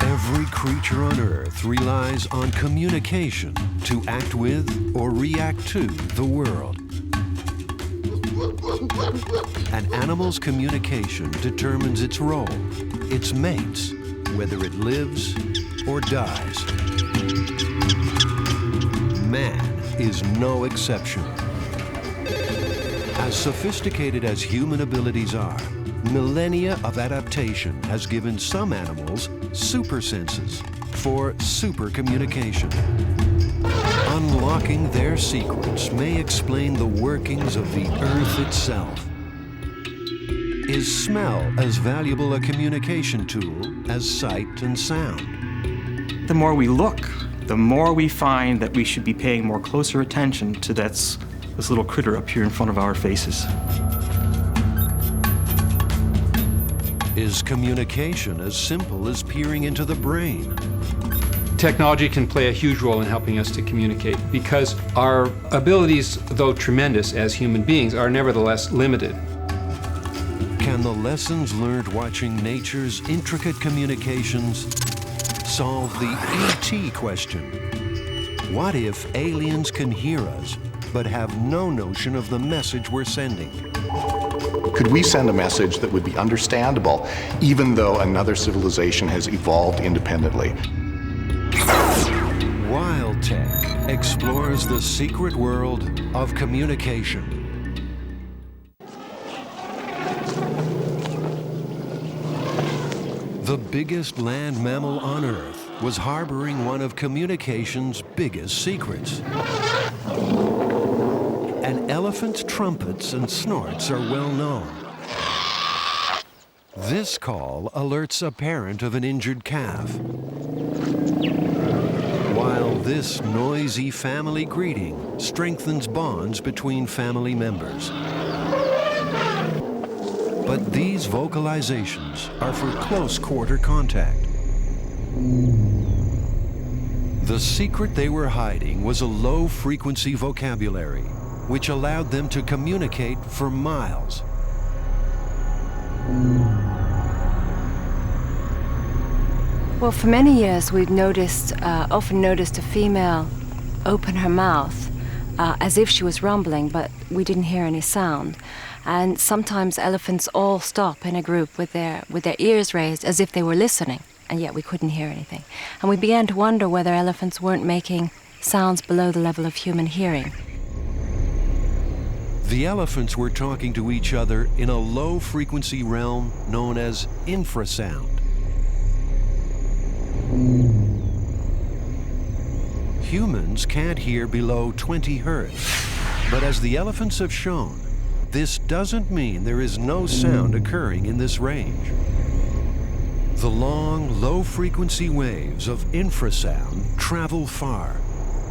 Every creature on Earth relies on communication to act with or react to the world. An animal's communication determines its role, its mates, whether it lives or dies. Man is no exception. As sophisticated as human abilities are, millennia of adaptation has given some animals super senses for super communication. Unlocking their secrets may explain the workings of the Earth itself. Is smell as valuable a communication tool as sight and sound? The more we look, the more we find that we should be paying more closer attention to this little critter up here in front of our faces. Is communication as simple as peering into the brain? Technology can play a huge role in helping us to communicate because our abilities, though tremendous as human beings, are nevertheless limited. Can the lessons learned watching nature's intricate communications solve the E.T. question? What if aliens can hear us but have no notion of the message we're sending? Could we send a message that would be understandable even though another civilization has evolved independently? Wild Tech explores the secret world of communication. The biggest land mammal on Earth was harboring one of communication's biggest secrets. An elephant's trumpets and snorts are well known. This call alerts a parent of an injured calf, while this noisy family greeting strengthens bonds between family members. But these vocalizations are for close quarter contact. The secret they were hiding was a low-frequency vocabulary, which allowed them to communicate for miles. Well, for many years we've often noticed a female open her mouth as if she was rumbling, but we didn't hear any sound. And sometimes elephants all stop in a group with their ears raised as if they were listening, and yet we couldn't hear anything. And we began to wonder whether elephants weren't making sounds below the level of human hearing. The elephants were talking to each other in a low-frequency realm known as infrasound. Humans can't hear below 20 hertz, but as the elephants have shown, this doesn't mean there is no sound occurring in this range. The long, low-frequency waves of infrasound travel far,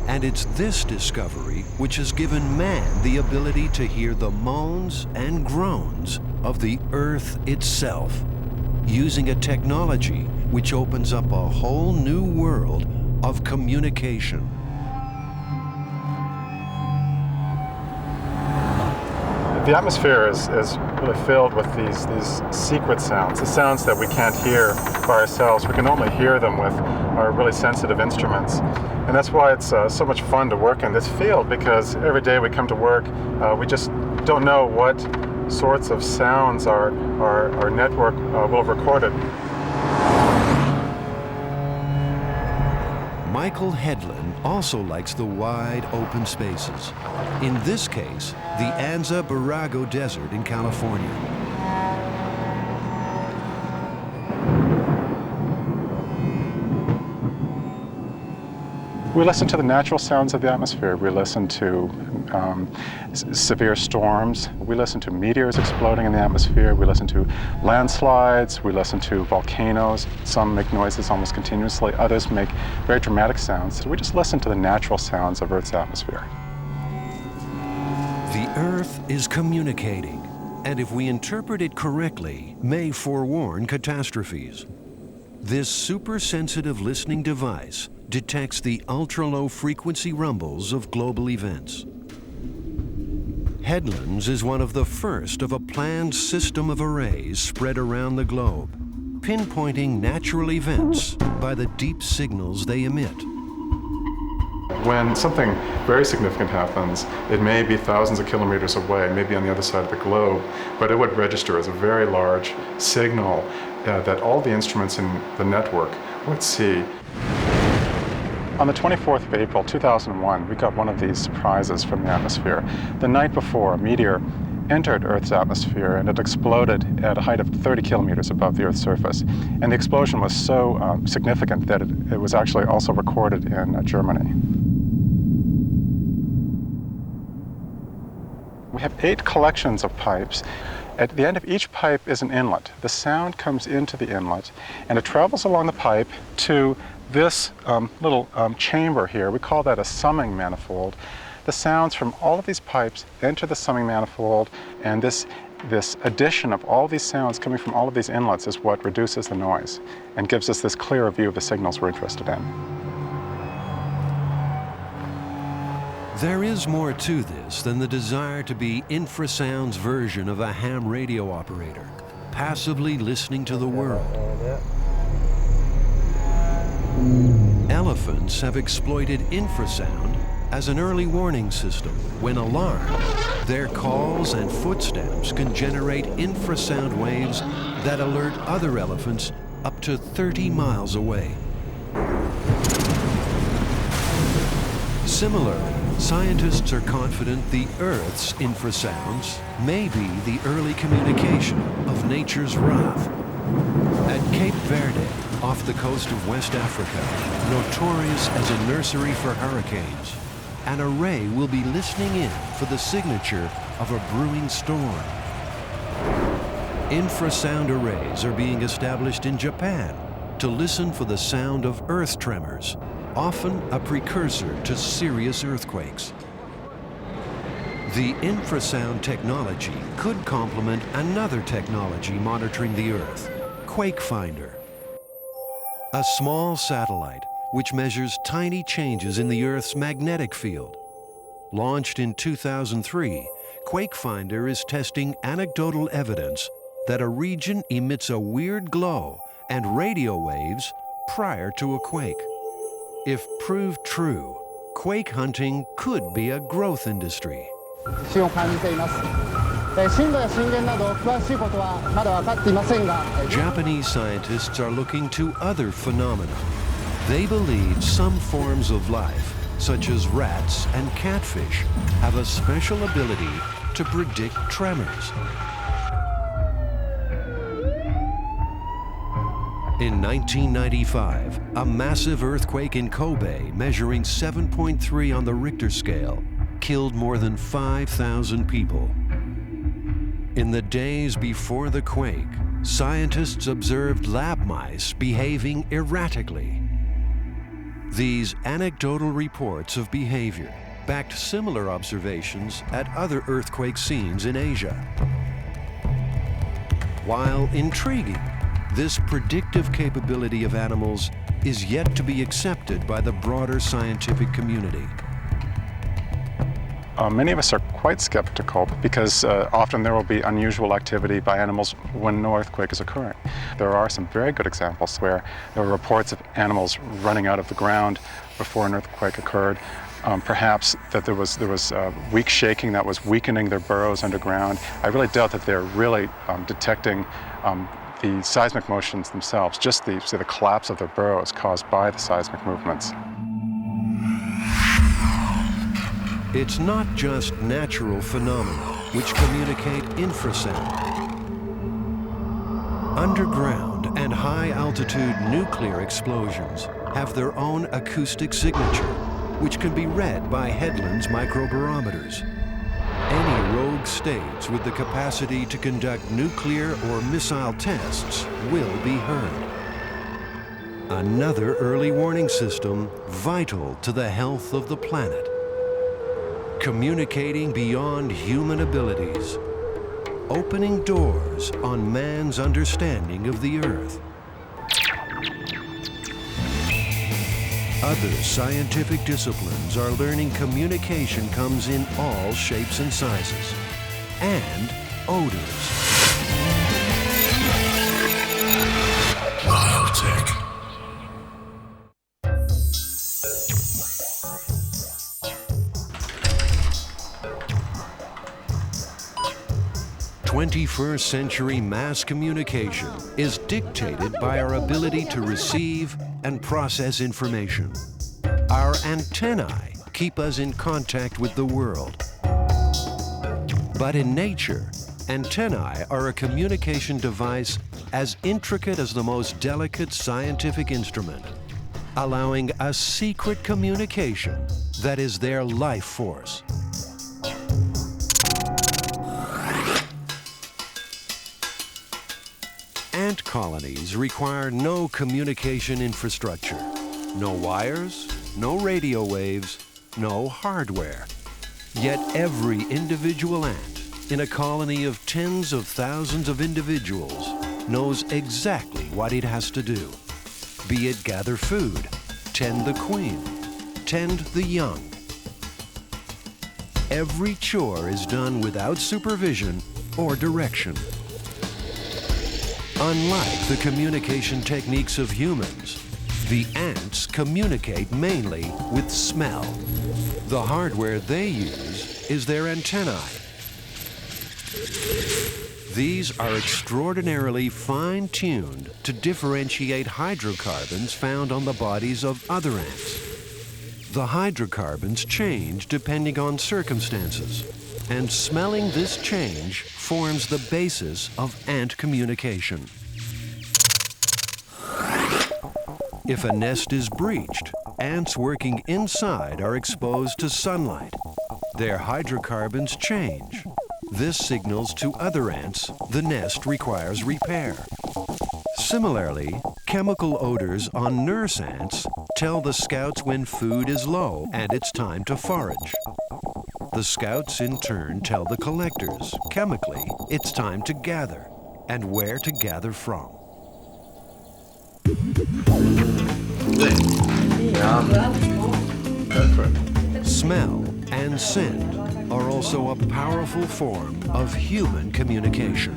and it's this discovery which has given man the ability to hear the moans and groans of the Earth itself, using a technology which opens up a whole new world of communication. The atmosphere is really filled with these secret sounds, the sounds that we can't hear by ourselves. We can only hear them with our really sensitive instruments. And that's why it's so much fun to work in this field, because every day we come to work, we just don't know what sorts of sounds our network will have recorded. Michael Hedlund also likes the wide open spaces. In this case, the Anza Borrego Desert in California. We listen to the natural sounds of the atmosphere. We listen to severe storms. We listen to meteors exploding in the atmosphere. We listen to landslides. We listen to volcanoes. Some make noises almost continuously. Others make very dramatic sounds. So we just listen to the natural sounds of Earth's atmosphere. The Earth is communicating, and if we interpret it correctly, may forewarn catastrophes. This super-sensitive listening device detects the ultra-low frequency rumbles of global events. Headlands is one of the first of a planned system of arrays spread around the globe, pinpointing natural events by the deep signals they emit. When something very significant happens, it may be thousands of kilometers away, maybe on the other side of the globe, but it would register as a very large signal that all the instruments in the network would see. On the 24th of April, 2001, we got one of these surprises from the atmosphere. The night before, a meteor entered Earth's atmosphere and it exploded at a height of 30 kilometers above the Earth's surface. And the explosion was so significant that it was actually also recorded in Germany. We have 8 collections of pipes. At the end of each pipe is an inlet. The sound comes into the inlet and it travels along the pipe to this little chamber here. We call that a summing manifold. The sounds from all of these pipes enter the summing manifold, and this addition of all these sounds coming from all of these inlets is what reduces the noise and gives us this clearer view of the signals we're interested in. There is more to this than the desire to be infrasound's version of a ham radio operator, passively listening to the world. Elephants have exploited infrasound as an early warning system. When alarmed, their calls and footsteps can generate infrasound waves that alert other elephants up to 30 miles away. Similarly, scientists are confident the Earth's infrasounds may be the early communication of nature's wrath. At Cape Verde, off the coast of West Africa, notorious as a nursery for hurricanes, an array will be listening in for the signature of a brewing storm. Infrasound arrays are being established in Japan to listen for the sound of earth tremors, often a precursor to serious earthquakes. The infrasound technology could complement another technology monitoring the Earth, Quake Finder. A small satellite which measures tiny changes in the Earth's magnetic field. Launched in 2003, Quake Finder is testing anecdotal evidence that a region emits a weird glow and radio waves prior to a quake. If proved true, quake hunting could be a growth industry. Japanese scientists are looking to other phenomena. They believe some forms of life, such as rats and catfish, have a special ability to predict tremors. In 1995, a massive earthquake in Kobe, measuring 7.3 on the Richter scale, killed more than 5,000 people. In the days before the quake, scientists observed lab mice behaving erratically. These anecdotal reports of behavior backed similar observations at other earthquake scenes in Asia. While intriguing, this predictive capability of animals is yet to be accepted by the broader scientific community. Many of us are quite skeptical because often there will be unusual activity by animals when no earthquake is occurring. There are some very good examples where there were reports of animals running out of the ground before an earthquake occurred. Perhaps that there was weak shaking that was weakening their burrows underground. I really doubt that they're really detecting the seismic motions themselves, just the collapse of their burrows caused by the seismic movements. It's not just natural phenomena which communicate infrasound. Underground and high-altitude nuclear explosions have their own acoustic signature. which can be read by Headland's microbarometers. Any rogue states with the capacity to conduct nuclear or missile tests will be heard. Another early warning system vital to the health of the planet. Communicating beyond human abilities. Opening doors on man's understanding of the Earth. Other scientific disciplines are learning communication comes in all shapes and sizes. And odors. Biotech. 21st century mass communication is dictated by our ability to receive and process information. Our antennae keep us in contact with the world. But in nature, antennae are a communication device as intricate as the most delicate scientific instrument, allowing a secret communication that is their life force. Ant colonies require no communication infrastructure, no wires, no radio waves, no hardware. Yet every individual ant in a colony of tens of thousands of individuals knows exactly what it has to do. Be it gather food, tend the queen, tend the young. Every chore is done without supervision or direction. Unlike the communication techniques of humans, the ants communicate mainly with smell. The hardware they use is their antennae. These are extraordinarily fine-tuned to differentiate hydrocarbons found on the bodies of other ants. The hydrocarbons change depending on circumstances, and smelling this change forms the basis of ant communication. If a nest is breached, ants working inside are exposed to sunlight. Their hydrocarbons change. This signals to other ants the nest requires repair. Similarly, chemical odors on nurse ants tell the scouts when food is low and it's time to forage. The scouts in turn tell the collectors, chemically, it's time to gather and where to gather from. Smell and scent are also a powerful form of human communication.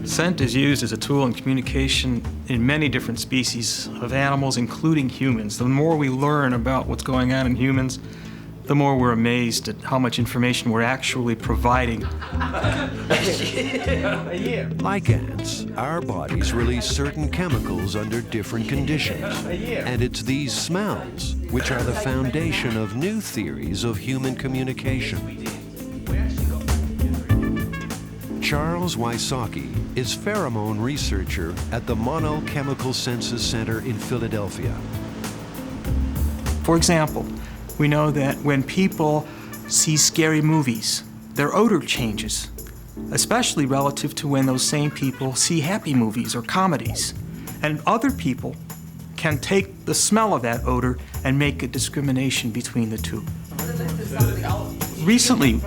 Scent is used as a tool in communication in many different species of animals, including humans. The more we learn about what's going on in humans, the more we're amazed at how much information we're actually providing. Like ants, our bodies release certain chemicals under different conditions. And it's these smells which are the foundation of new theories of human communication. Charles Wysocki is pheromone researcher at the Monochemical Senses Center in Philadelphia. For example, we know that when people see scary movies, their odor changes, especially relative to when those same people see happy movies or comedies. And other people can take the smell of that odor and make a discrimination between the two. Recently,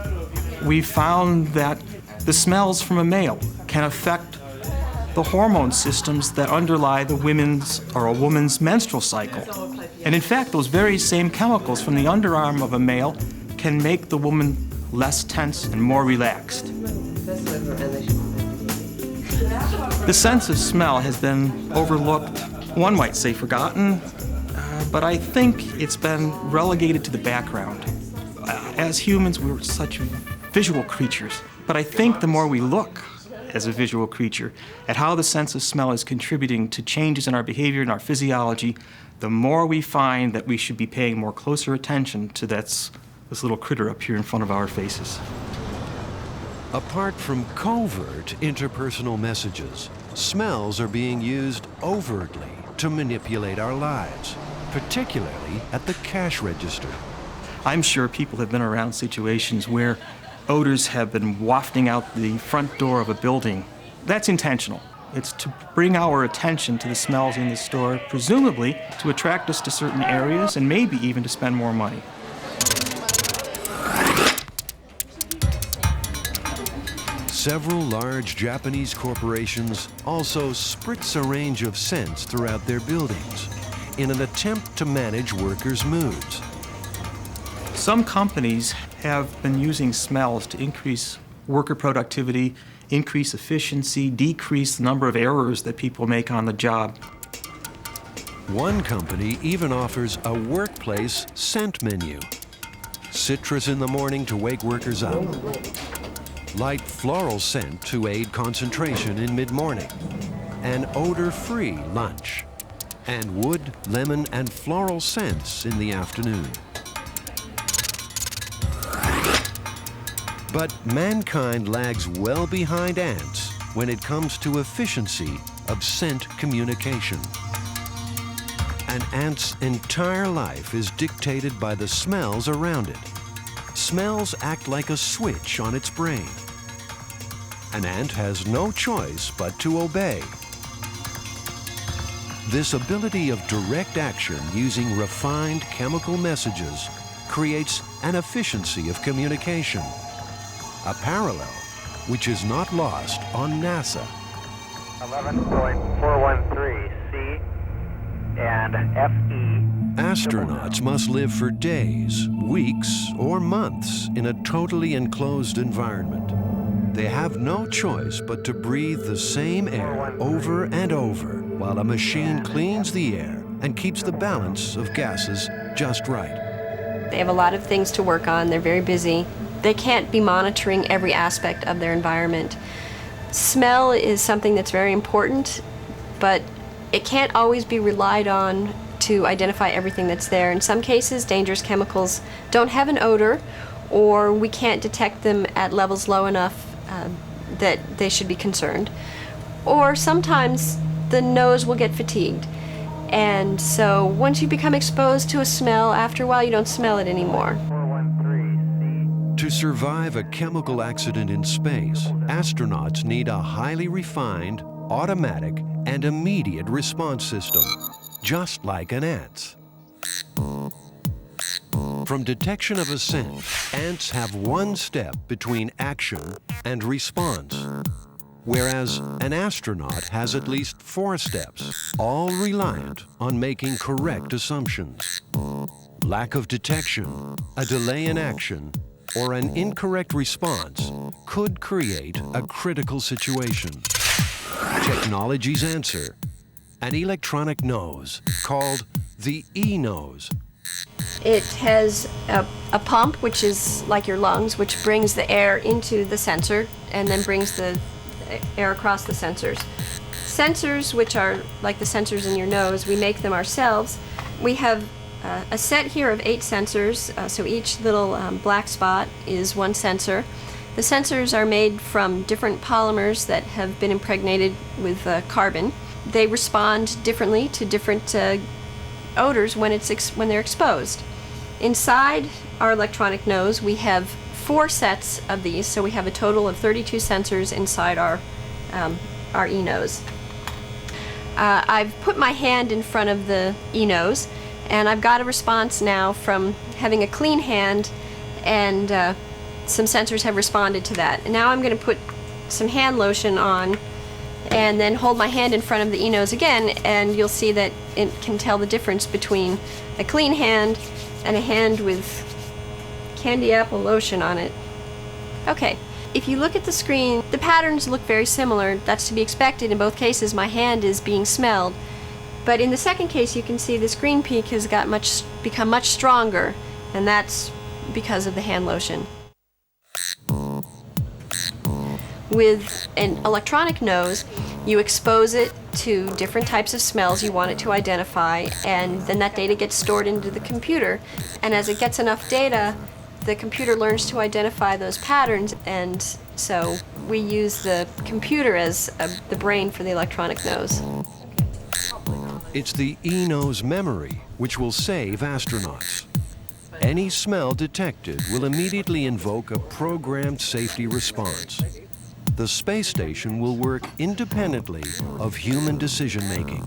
we found that the smells from a male can affect the hormone systems that underlie the women's or a woman's menstrual cycle. And in fact, those very same chemicals from the underarm of a male can make the woman less tense and more relaxed. The sense of smell has been overlooked, one might say forgotten, but I think it's been relegated to the background. As humans, we're such visual creatures, but I think the more we look as a visual creature at how the sense of smell is contributing to changes in our behavior and our physiology, the more we find that we should be paying more closer attention to this little critter up here in front of our faces. Apart from covert interpersonal messages, smells are being used overtly to manipulate our lives, particularly at the cash register. I'm sure people have been around situations where odors have been wafting out the front door of a building. That's intentional. It's to bring our attention to the smells in the store, presumably to attract us to certain areas and maybe even to spend more money. Several large Japanese corporations also spritz a range of scents throughout their buildings in an attempt to manage workers' moods. Some companies have been using smells to increase worker productivity, increase efficiency, decrease the number of errors that people make on the job. One company even offers a workplace scent menu. Citrus in the morning to wake workers up. Light floral scent to aid concentration in mid-morning. An odor-free lunch. And wood, lemon, and floral scents in the afternoon. But mankind lags well behind ants when it comes to efficiency of scent communication. An ant's entire life is dictated by the smells around it. Smells act like a switch on its brain. An ant has no choice but to obey. This ability of direct action using refined chemical messages creates an efficiency of communication. A parallel which is not lost on NASA. 11.413 C and FE. Astronauts must live for days, weeks, or months in a totally enclosed environment. They have no choice but to breathe the same air over and over while a machine cleans the air and keeps the balance of gases just right. They have a lot of things to work on. They're very busy. They can't be monitoring every aspect of their environment. Smell is something that's very important, but it can't always be relied on to identify everything that's there. In some cases, dangerous chemicals don't have an odor, or we can't detect them at levels low enough that they should be concerned. Or sometimes the nose will get fatigued. And so once you become exposed to a smell, after a while you don't smell it anymore. To survive a chemical accident in space, astronauts need a highly refined, automatic, and immediate response system, just like an ant's. From detection of a scent, ants have one step between action and response, whereas an astronaut has at least 4 steps, all reliant on making correct assumptions. Lack of detection, a delay in action, or an incorrect response could create a critical situation. Technology's answer, an electronic nose called the E-nose. It has a pump, which is like your lungs, which brings the air into the sensor and then brings the air across the sensors. Sensors, which are like the sensors in your nose, we make them ourselves. We have a set here of 8 sensors, so each little black spot is one sensor. The sensors are made from different polymers that have been impregnated with carbon. They respond differently to different odors when they're exposed. Inside our electronic nose, we have 4 sets of these, so we have a total of 32 sensors inside our e-nose. I've put my hand in front of the e-nose, and I've got a response now from having a clean hand, and some sensors have responded to that. And now I'm going to put some hand lotion on and then hold my hand in front of the e-nose again, and you'll see that it can tell the difference between a clean hand and a hand with candy apple lotion on it. Okay, if you look at the screen, the patterns look very similar. That's to be expected. In both cases, my hand is being smelled. But in the second case, you can see this green peak has become much stronger, and that's because of the hand lotion. With an electronic nose, you expose it to different types of smells you want it to identify, and then that data gets stored into the computer. And as it gets enough data, the computer learns to identify those patterns, and so we use the computer as the brain for the electronic nose. It's the E-nose memory which will save astronauts. Any smell detected will immediately invoke a programmed safety response. The space station will work independently of human decision-making.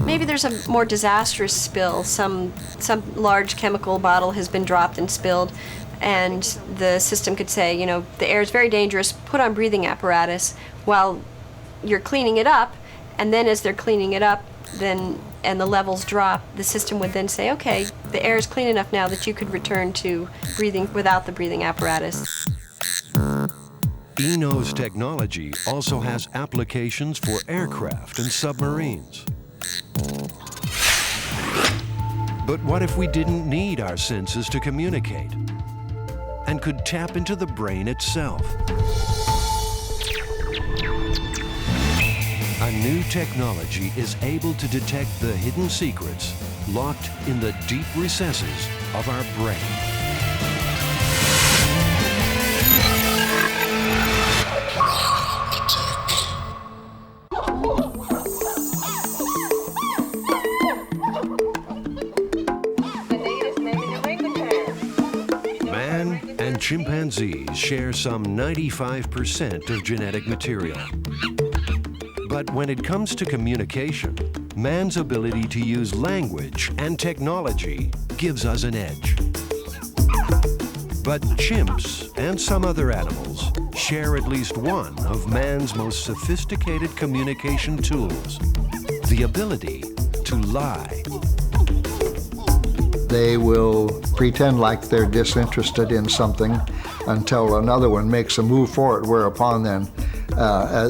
Maybe there's a more disastrous spill. Some large chemical bottle has been dropped and spilled, and the system could say, you know, the air is very dangerous, put on breathing apparatus while you're cleaning it up, and then as they're cleaning it up, and the levels drop, the system would then say, okay, the air is clean enough now that you could return to breathing without the breathing apparatus. E-nose technology also has applications for aircraft and submarines. But what if we didn't need our senses to communicate and could tap into the brain itself? A new technology is able to detect the hidden secrets locked in the deep recesses of our brain. Man and chimpanzees share some 95% of genetic material. But when it comes to communication, man's ability to use language and technology gives us an edge. But chimps and some other animals share at least one of man's most sophisticated communication tools, the ability to lie. They will pretend like they're disinterested in something until another one makes a move for it, whereupon then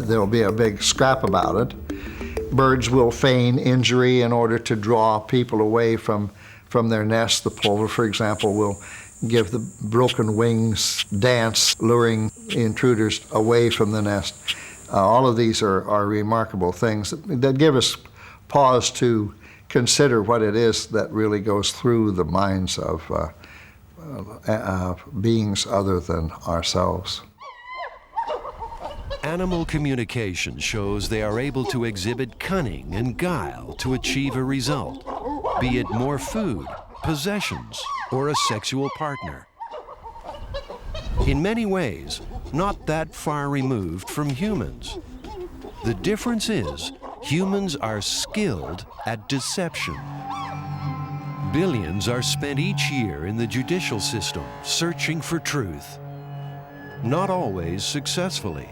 there'll be a big scrap about it. Birds will feign injury in order to draw people away from their nest. The plover, for example, will give the broken wings dance, luring intruders away from the nest. All of these are remarkable things that give us pause to consider what it is that really goes through the minds of beings other than ourselves. Animal communication shows they are able to exhibit cunning and guile to achieve a result, be it more food, possessions, or a sexual partner. In many ways, not that far removed from humans. The difference is, humans are skilled at deception. Billions are spent each year in the judicial system searching for truth. Not always successfully.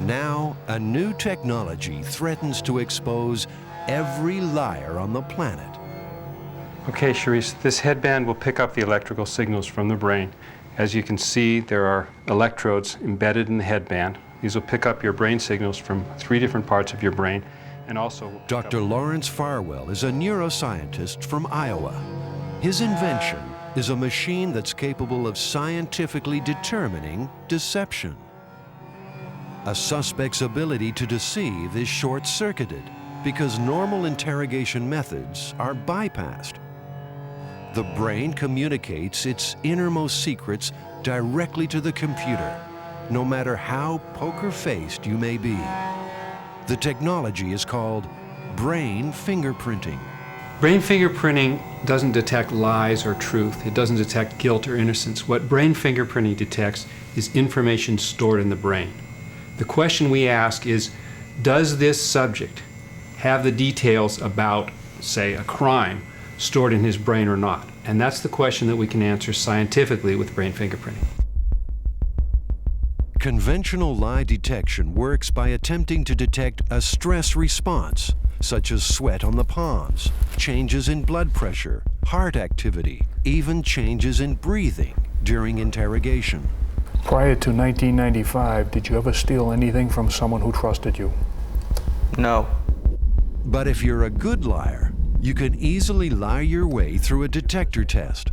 Now, a new technology threatens to expose every liar on the planet. Okay, Charisse, this headband will pick up the electrical signals from the brain. As you can see, there are electrodes embedded in the headband. These will pick up your brain signals from 3 different parts of your brain, and also... Dr. Lawrence Farwell is a neuroscientist from Iowa. His invention is a machine that's capable of scientifically determining deception. A suspect's ability to deceive is short-circuited because normal interrogation methods are bypassed. The brain communicates its innermost secrets directly to the computer, no matter how poker-faced you may be. The technology is called brain fingerprinting. Brain fingerprinting doesn't detect lies or truth. It doesn't detect guilt or innocence. What brain fingerprinting detects is information stored in the brain. The question we ask is, does this subject have the details about, say, a crime stored in his brain or not? And that's the question that we can answer scientifically with brain fingerprinting. Conventional lie detection works by attempting to detect a stress response, such as sweat on the palms, changes in blood pressure, heart activity, even changes in breathing during interrogation. Prior to 1995, did you ever steal anything from someone who trusted you? No. But if you're a good liar, you can easily lie your way through a detector test.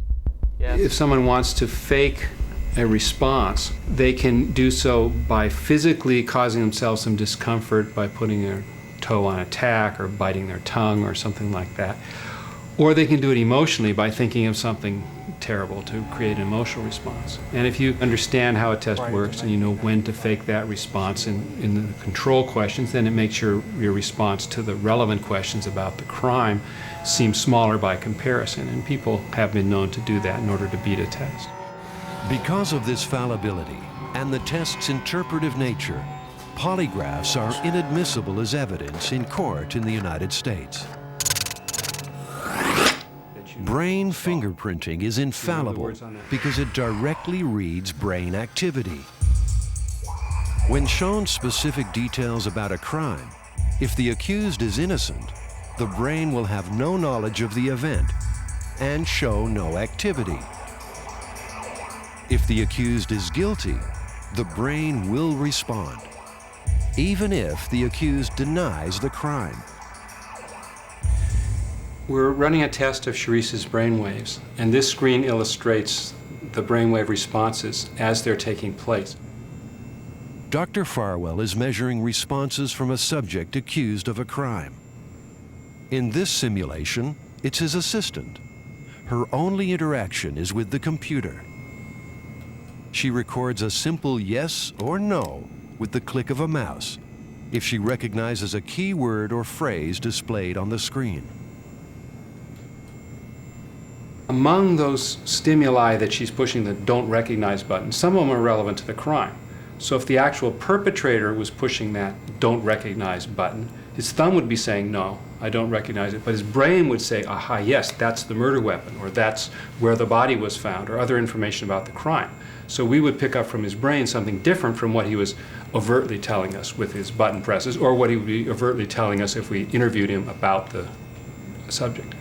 Yes. If someone wants to fake a response, they can do so by physically causing themselves some discomfort by putting their toe on a tack or biting their tongue or something like that. Or they can do it emotionally by thinking of something terrible to create an emotional response. And if you understand how a test works and you know when to fake that response in the control questions, then it makes your response to the relevant questions about the crime seem smaller by comparison. And people have been known to do that in order to beat a test. Because of this fallibility and the test's interpretive nature, polygraphs are inadmissible as evidence in court in the United States. Brain fingerprinting is infallible because it directly reads brain activity. When shown specific details about a crime, if the accused is innocent, the brain will have no knowledge of the event and show no activity. If the accused is guilty, the brain will respond, even if the accused denies the crime. We're running a test of Sharice's brainwaves, and this screen illustrates the brainwave responses as they're taking place. Dr. Farwell is measuring responses from a subject accused of a crime. In this simulation, it's his assistant. Her only interaction is with the computer. She records a simple yes or no with the click of a mouse if she recognizes a keyword or phrase displayed on the screen. Among those stimuli that she's pushing the don't recognize button, some of them are relevant to the crime. So if the actual perpetrator was pushing that don't recognize button, his thumb would be saying, no, I don't recognize it, but his brain would say, aha, yes, that's the murder weapon, or that's where the body was found, or other information about the crime. So we would pick up from his brain something different from what he was overtly telling us with his button presses, or what he would be overtly telling us if we interviewed him about the subject.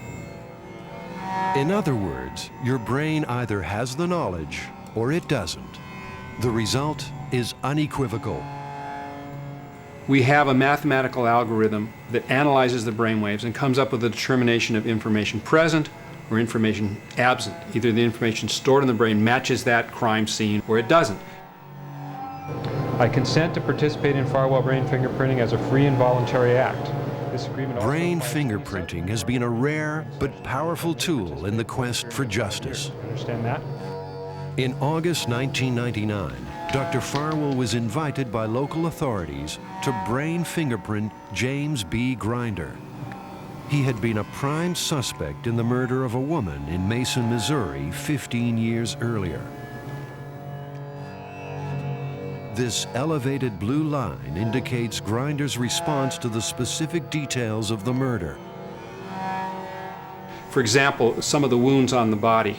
In other words, your brain either has the knowledge or it doesn't. The result is unequivocal. We have a mathematical algorithm that analyzes the brainwaves and comes up with a determination of information present or information absent. Either the information stored in the brain matches that crime scene or it doesn't. I consent to participate in Farwell brain fingerprinting as a free and voluntary act. Brain fingerprinting has been a rare but powerful tool in the quest for justice. Understand that? In August 1999, Dr. Farwell was invited by local authorities to brain fingerprint James B. Grinder. He had been a prime suspect in the murder of a woman in Mason, Missouri 15 years earlier. This elevated blue line indicates Grinder's response to the specific details of the murder. For example, some of the wounds on the body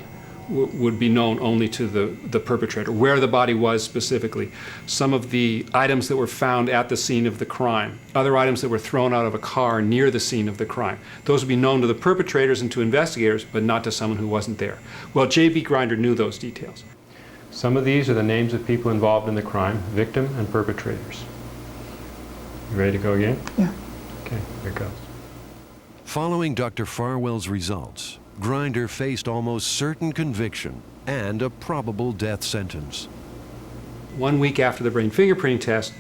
would be known only to the perpetrator, where the body was specifically. Some of the items that were found at the scene of the crime, other items that were thrown out of a car near the scene of the crime, those would be known to the perpetrators and to investigators, but not to someone who wasn't there. Well, J.B. Grinder knew those details. Some of these are the names of people involved in the crime, victim and perpetrators. You ready to go again? Yeah. Okay, here it goes. Following Dr. Farwell's results, Grinder faced almost certain conviction and a probable death sentence. 1 week after the brain fingerprinting test,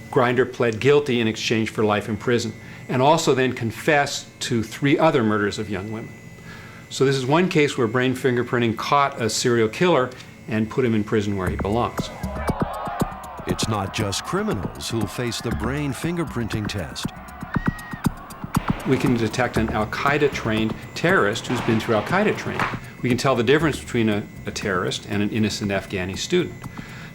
Grinder pled guilty in exchange for life in prison, and also then confessed to 3 other murders of young women. So this is one case where brain fingerprinting caught a serial killer and put him in prison where he belongs. It's not just criminals who'll face the brain fingerprinting test. We can detect an Al-Qaeda trained terrorist who's been through Al-Qaeda training. We can tell the difference between a terrorist and an innocent Afghani student.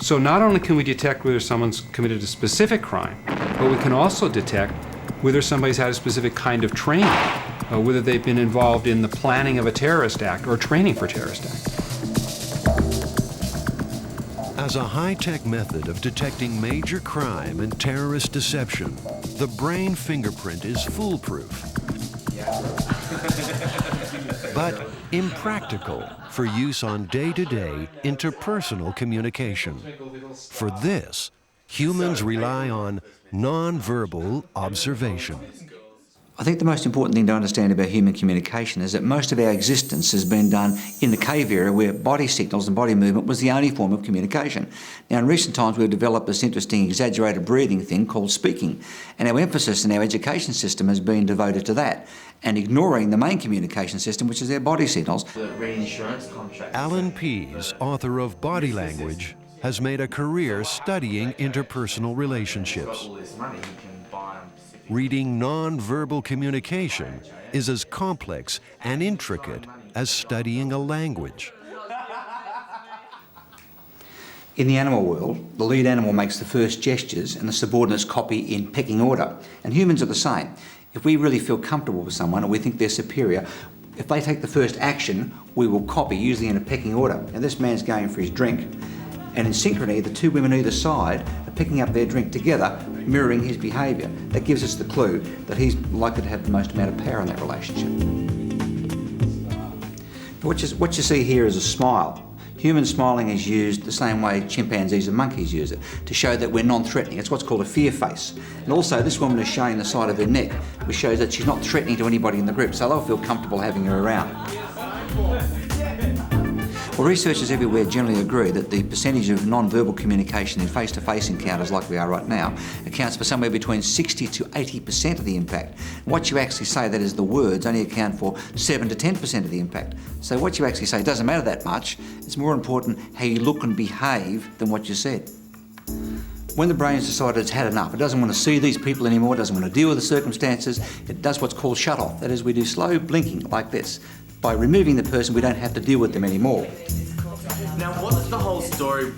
So not only can we detect whether someone's committed a specific crime, but we can also detect whether somebody's had a specific kind of training, whether they've been involved in the planning of a terrorist act or training for terrorist acts. As a high-tech method of detecting major crime and terrorist deception, the brain fingerprint is foolproof. But impractical for use on day-to-day interpersonal communication. For this, humans rely on nonverbal observation. I think the most important thing to understand about human communication is that most of our existence has been done in the cave era, where body signals and body movement was the only form of communication. Now, in recent times, we've developed this interesting exaggerated breathing thing called speaking, and our emphasis in our education system has been devoted to that, and ignoring the main communication system, which is our body signals. Alan Pease, author of Body Language, has made a career studying interpersonal relationships. Reading nonverbal communication is as complex and intricate as studying a language. In the animal world, the lead animal makes the first gestures and the subordinates copy in pecking order. And humans are the same. If we really feel comfortable with someone or we think they're superior, if they take the first action, we will copy, usually in a pecking order. Now, this man's going for his drink, and in synchrony, the two women either side are picking up their drink together, mirroring his behaviour. That gives us the clue that he's likely to have the most amount of power in that relationship. What you see here is a smile. Human smiling is used the same way chimpanzees and monkeys use it, to show that we're non-threatening. It's what's called a fear face. And also, this woman is showing the side of her neck, which shows that she's not threatening to anybody in the group, so they'll feel comfortable having her around. Well, researchers everywhere generally agree that the percentage of non-verbal communication in face-to-face encounters like we are right now accounts for somewhere between 60 to 80% of the impact. What you actually say, that is the words, only account for 7 to 10% of the impact. So what you actually say doesn't matter that much. It's more important how you look and behave than what you said. When the brain's decided it's had enough, it doesn't want to see these people anymore, it doesn't want to deal with the circumstances, it does what's called shut-off. That is, we do slow blinking like this. By removing the person, we don't have to deal with them anymore. Now, what's the whole story?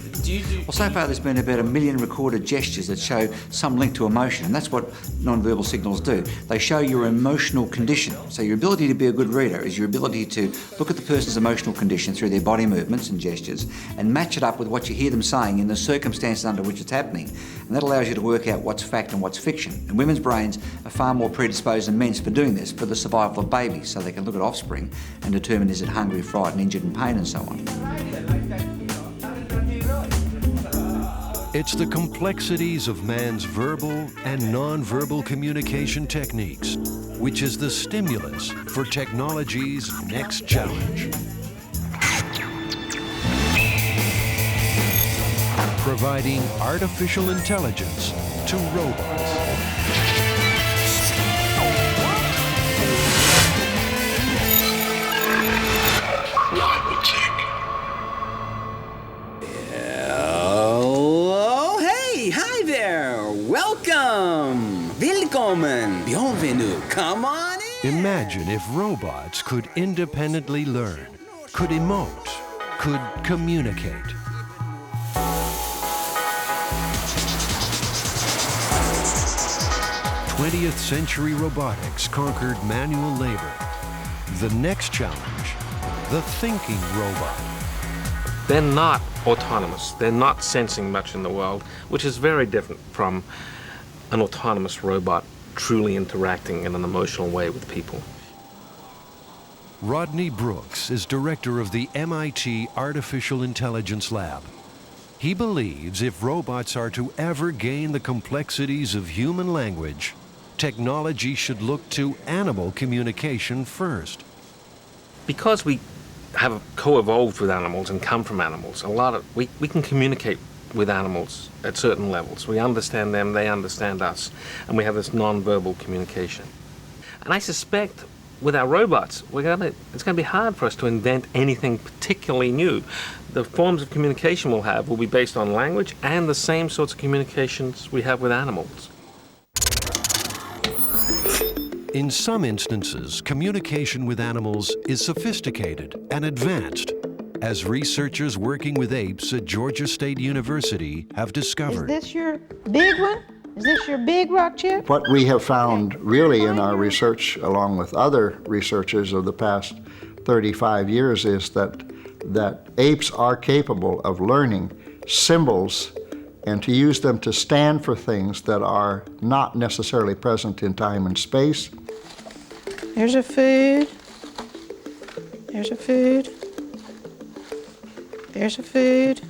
Well, so far there's been about 1 million recorded gestures that show some link to emotion, and that's what non-verbal signals do. They show your emotional condition. So your ability to be a good reader is your ability to look at the person's emotional condition through their body movements and gestures and match it up with what you hear them saying in the circumstances under which it's happening. And that allows you to work out what's fact and what's fiction. And women's brains are far more predisposed than men's for doing this, for the survival of babies, so they can look at offspring and determine is it hungry, frightened, injured, in pain, and so on. It's the complexities of man's verbal and non-verbal communication techniques, which is the stimulus for technology's next challenge. Providing artificial intelligence to robots. Hi there! Welcome! Willkommen! Bienvenue! Come on in! Imagine if robots could independently learn, could emote, could communicate. 20th century robotics conquered manual labor. The next challenge, the thinking robot. They're not autonomous. They're not sensing much in the world, which is very different from an autonomous robot truly interacting in an emotional way with people. Rodney Brooks is director of the MIT Artificial Intelligence Lab. He believes if robots are to ever gain the complexities of human language, technology should look to animal communication first. Because we have co-evolved with animals and come from animals, we can communicate with animals at certain levels. We understand them, they understand us, and we have this non-verbal communication. And I suspect with our robots, it's going to be hard for us to invent anything particularly new. The forms of communication we'll have will be based on language and the same sorts of communications we have with animals. In some instances, communication with animals is sophisticated and advanced, as researchers working with apes at Georgia State University have discovered. Is this your big one? Is this your big rock chip? What we have found really in our research, along with other researchers of the past 35 years, is that apes are capable of learning symbols and to use them to stand for things that are not necessarily present in time and space. There's a food. There's a food. There's a food.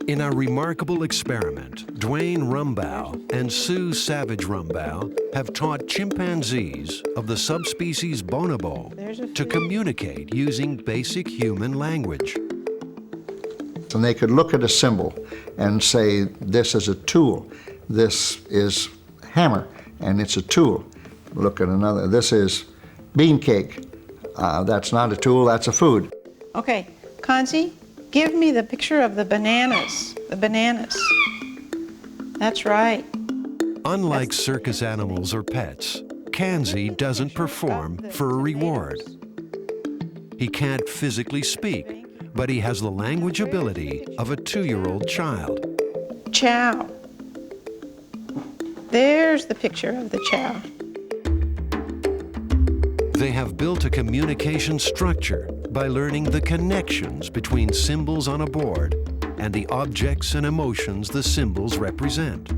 In a remarkable experiment Dwayne Rumbaugh and Sue Savage Rumbaugh have taught chimpanzees of the subspecies bonobo to communicate using basic human language. And they could look at a symbol and say, this is a tool, this is hammer, and it's a tool. Look at another, this is bean cake. That's not a tool, that's a food. Okay, Kanzi, give me the picture of the bananas. The bananas. That's right. Unlike circus animals or pets, Kanzi doesn't perform for a reward. He can't physically speak, but he has the language ability of a 2-year-old child. Chow. There's the picture of the chow. They have built a communication structure by learning the connections between symbols on a board and the objects and emotions the symbols represent.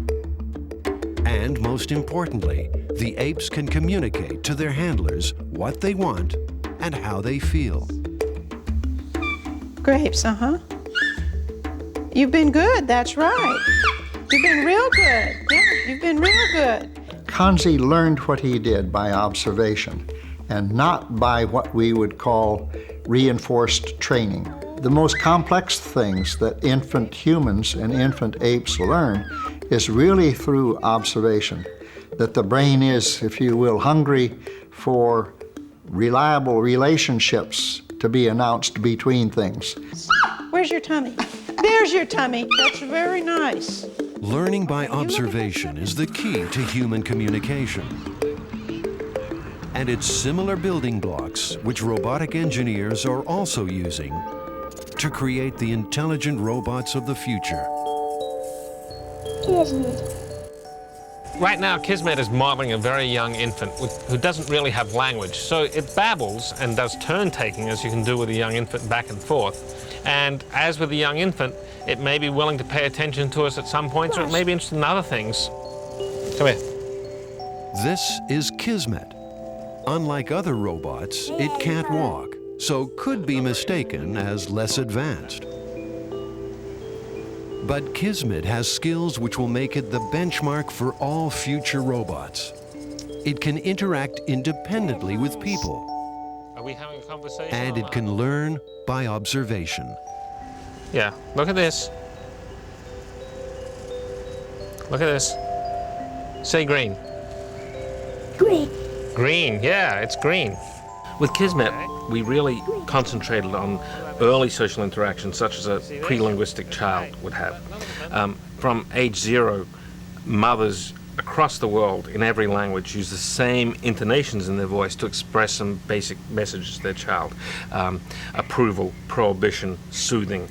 And most importantly, the apes can communicate to their handlers what they want and how they feel. Grapes, uh-huh. You've been good, that's right. You've been real good. Yeah, you've been real good. Kanzi learned what he did by observation and not by what we would call reinforced training. The most complex things that infant humans and infant apes learn is really through observation, that the brain is, if you will, hungry for reliable relationships to be announced between things. Where's your tummy? There's your tummy. That's very nice. Learning by observation is the key to human communication. And it's similar building blocks which robotic engineers are also using to create the intelligent robots of the future. Right now, Kismet is modeling a very young infant who doesn't really have language. So it babbles and does turn-taking, as you can do with a young infant, back and forth. And as with a young infant, it may be willing to pay attention to us at some points, or it may be interested in other things. Come here. This is Kismet. Unlike other robots, it can't walk, so could be mistaken as less advanced. But Kismet has skills which will make it the benchmark for all future robots. It can interact independently with people. Are we having a conversation? And it can learn by observation. Yeah, look at this. Look at this. Say green. Green. Green, yeah, it's green. With Kismet, we really concentrated on early social interactions such as a pre-linguistic child would have. From age 0, mothers across the world in every language use the same intonations in their voice to express some basic messages to their child. Approval, prohibition, soothing,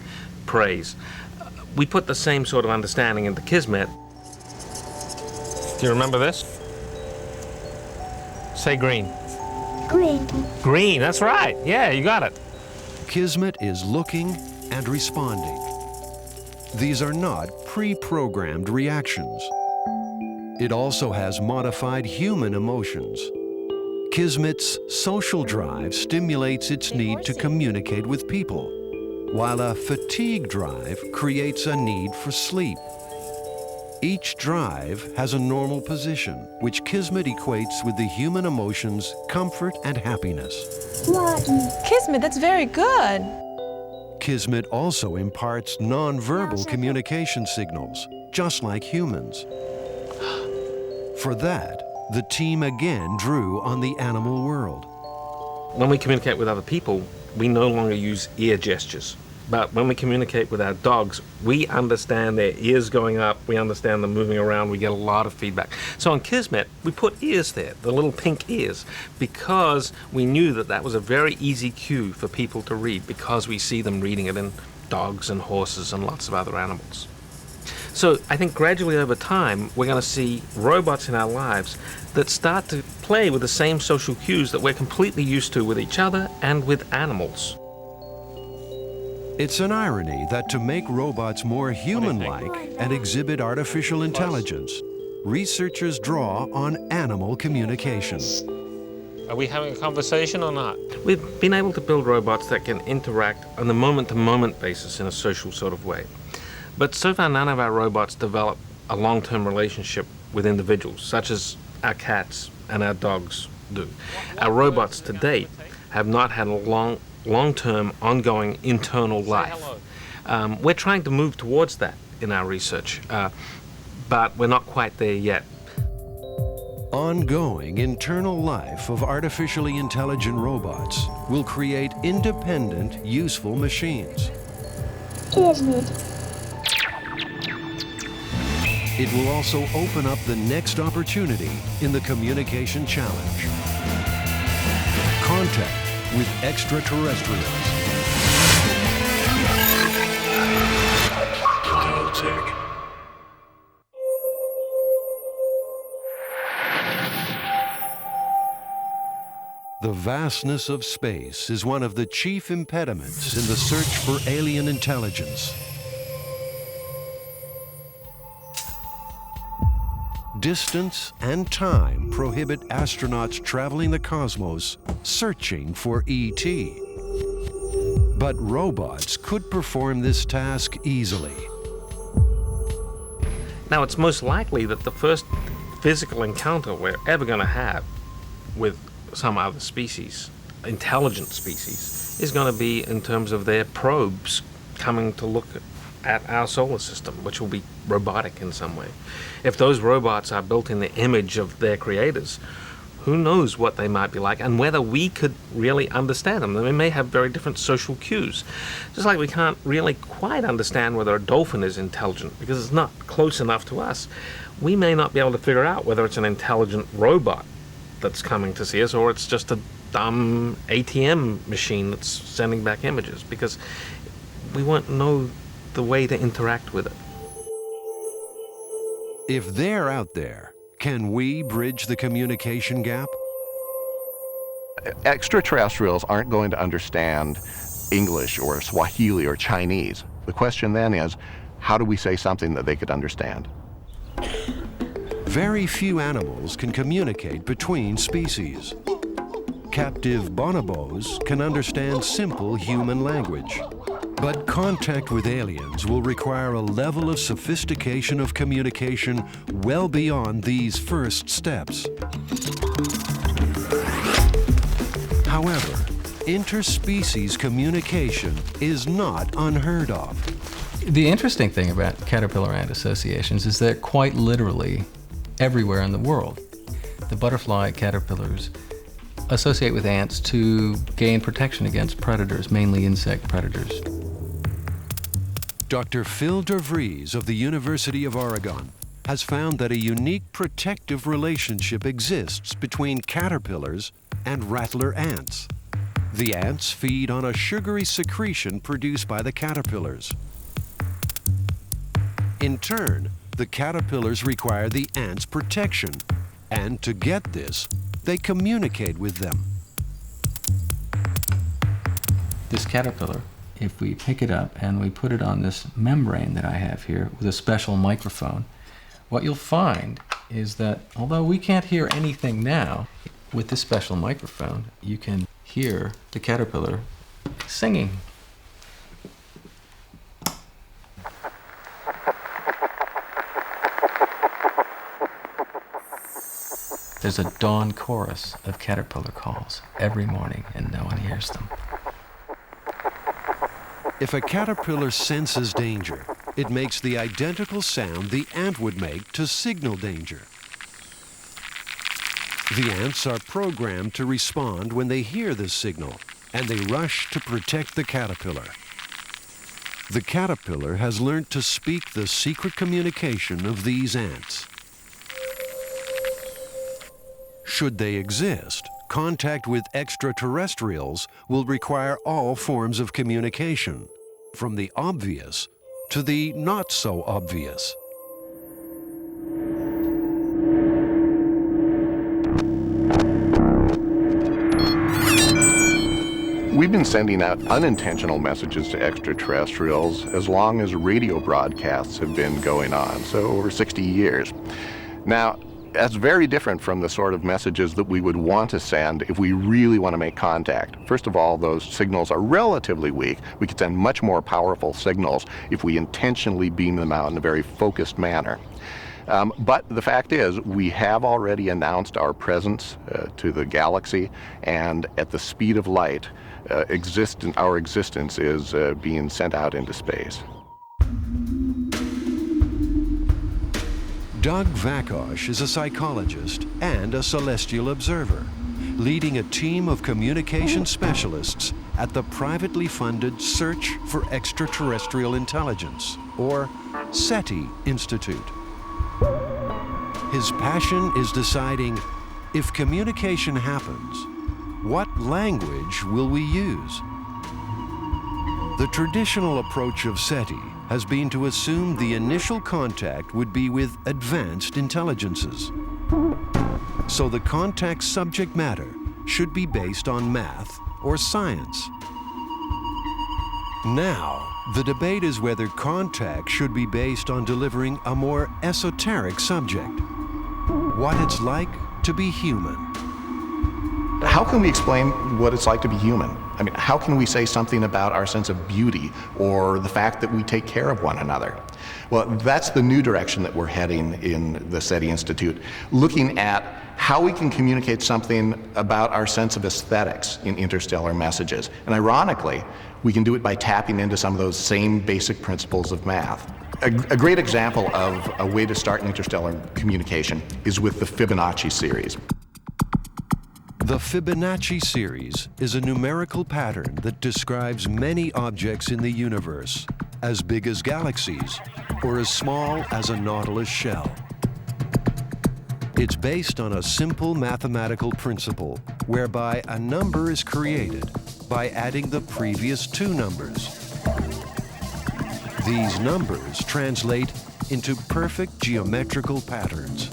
praise. We put the same sort of understanding into Kismet. Do you remember this? Say green. Green. Green, that's right. Yeah, you got it. Kismet is looking and responding. These are not pre-programmed reactions. It also has modified human emotions. Kismet's social drive stimulates its need to communicate with people, while a fatigue drive creates a need for sleep. Each drive has a normal position, which Kismet equates with the human emotions comfort and happiness. Kismet, that's very good. Kismet also imparts nonverbal communication signals, just like humans. For that, the team again drew on the animal world. When we communicate with other people, we no longer use ear gestures. But when we communicate with our dogs, we understand their ears going up, we understand them moving around, we get a lot of feedback. So on Kismet, we put ears there, the little pink ears, because we knew that that was a very easy cue for people to read, because we see them reading it in dogs and horses and lots of other animals. So I think gradually over time, we're going to see robots in our lives that start to play with the same social cues that we're completely used to with each other and with animals. It's an irony that to make robots more human-like and exhibit artificial intelligence, researchers draw on animal communication. Are we having a conversation or not? We've been able to build robots that can interact on a moment-to-moment basis in a social sort of way. But so far, none of our robots develop a long-term relationship with individuals, such as our cats and our dogs do. Our robots to date have not had a long-term, ongoing internal life. We're trying to move towards that in our research, but we're not quite there yet. Ongoing internal life of artificially intelligent robots will create independent, useful machines. Isn't it? It will also open up the next opportunity in the communication challenge. Contact with extraterrestrials. Biotech. The vastness of space is one of the chief impediments in the search for alien intelligence. Distance and time prohibit astronauts traveling the cosmos searching for ET. But robots could perform this task easily. Now, it's most likely that the first physical encounter we're ever going to have with some other species, intelligent species, is going to be in terms of their probes coming to look at our solar system, which will be robotic in some way. If those robots are built in the image of their creators, who knows what they might be like and whether we could really understand them. They may have very different social cues. Just like we can't really quite understand whether a dolphin is intelligent because it's not close enough to us. We may not be able to figure out whether it's an intelligent robot that's coming to see us or it's just a dumb ATM machine that's sending back images, because we won't know the way to interact with it. If they're out there, can we bridge the communication gap? Extraterrestrials aren't going to understand English or Swahili or Chinese. The question then is, how do we say something that they could understand? Very few animals can communicate between species. Captive bonobos can understand simple human language. But contact with aliens will require a level of sophistication of communication well beyond these first steps. However, interspecies communication is not unheard of. The interesting thing about caterpillar ant associations is they're quite literally everywhere in the world. The butterfly caterpillars associate with ants to gain protection against predators, mainly insect predators. Dr. Phil de Vries of the University of Oregon has found that a unique protective relationship exists between caterpillars and rattler ants. The ants feed on a sugary secretion produced by the caterpillars. In turn, the caterpillars require the ants' protection, and to get this, they communicate with them. This caterpillar, if we pick it up and we put it on this membrane that I have here with a special microphone, what you'll find is that although we can't hear anything now, with this special microphone, you can hear the caterpillar singing. There's a dawn chorus of caterpillar calls every morning, and no one hears them. If a caterpillar senses danger, it makes the identical sound the ant would make to signal danger. The ants are programmed to respond when they hear this signal, and they rush to protect the caterpillar. The caterpillar has learned to speak the secret communication of these ants. Should they exist, contact with extraterrestrials will require all forms of communication, from the obvious to the not so obvious. We've been sending out unintentional messages to extraterrestrials as long as radio broadcasts have been going on, so over 60 years. Now, That's very different from the sort of messages that we would want to send if we really want to make contact. First of all, those signals are relatively weak. We could send much more powerful signals if we intentionally beam them out in a very focused manner. But the fact is, we have already announced our presence to the galaxy, and at the speed of light, our existence is being sent out into space. Doug Vakosh is a psychologist and a celestial observer, leading a team of communication specialists at the privately funded Search for Extraterrestrial Intelligence, or SETI Institute. His passion is deciding, if communication happens, what language will we use? The traditional approach of SETI has been to assume the initial contact would be with advanced intelligences. So the contact subject matter should be based on math or science. Now, the debate is whether contact should be based on delivering a more esoteric subject, what it's like to be human. How can we explain what it's like to be human? I mean, how can we say something about our sense of beauty or the fact that we take care of one another? Well, that's the new direction that we're heading in the SETI Institute, looking at how we can communicate something about our sense of aesthetics in interstellar messages. And ironically, we can do it by tapping into some of those same basic principles of math. A great example of a way to start interstellar communication is with the Fibonacci series. The Fibonacci series is a numerical pattern that describes many objects in the universe, as big as galaxies or as small as a nautilus shell. It's based on a simple mathematical principle whereby a number is created by adding the previous two numbers. These numbers translate into perfect geometrical patterns.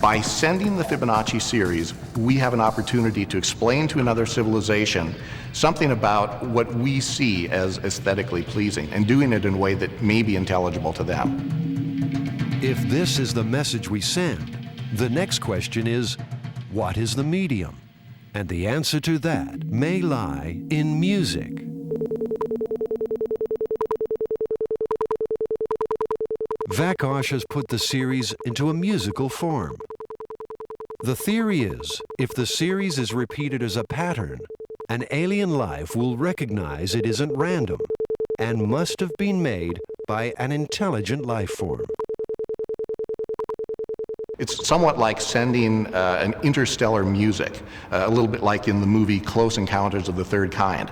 By sending the Fibonacci series, we have an opportunity to explain to another civilization something about what we see as aesthetically pleasing, and doing it in a way that may be intelligible to them. If this is the message we send, the next question is, what is the medium? And the answer to that may lie in music. Vakosh has put the series into a musical form. The theory is, if the series is repeated as a pattern, an alien life will recognize it isn't random and must have been made by an intelligent life form. It's somewhat like sending an interstellar music, a little bit like in the movie Close Encounters of the Third Kind.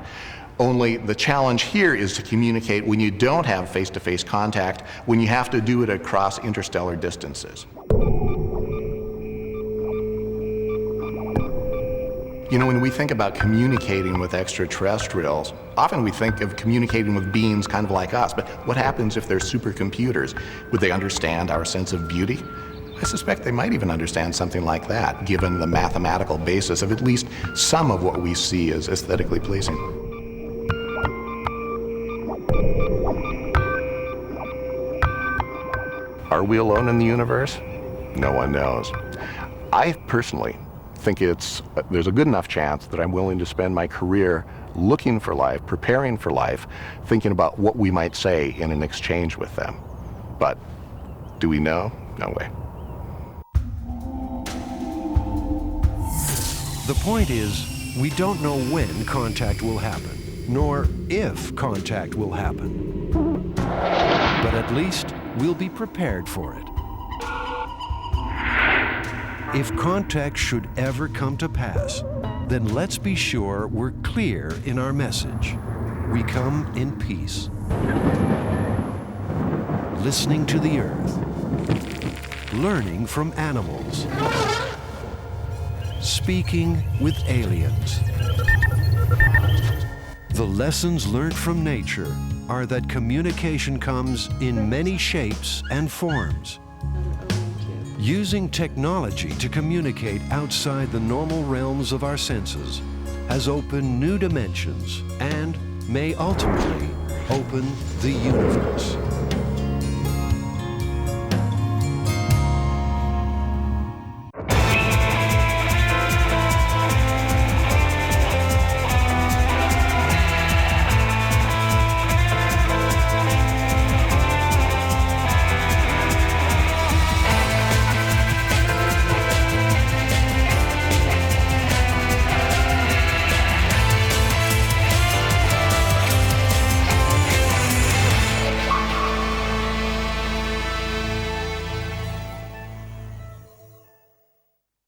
Only the challenge here is to communicate when you don't have face-to-face contact, when you have to do it across interstellar distances. You know, when we think about communicating with extraterrestrials, often we think of communicating with beings kind of like us, but what happens if they're supercomputers? Would they understand our sense of beauty? I suspect they might even understand something like that, given the mathematical basis of at least some of what we see as aesthetically pleasing. Are we alone in the universe? No one knows. I personally think there's a good enough chance that I'm willing to spend my career looking for life, preparing for life, thinking about what we might say in an exchange with them. But do we know? No way. The point is, we don't know when contact will happen, nor if contact will happen. But at least we'll be prepared for it. If contact should ever come to pass, then let's be sure we're clear in our message. We come in peace. Listening to the earth. Learning from animals. Speaking with aliens. The lessons learned from nature are that communication comes in many shapes and forms. Using technology to communicate outside the normal realms of our senses has opened new dimensions and may ultimately open the universe.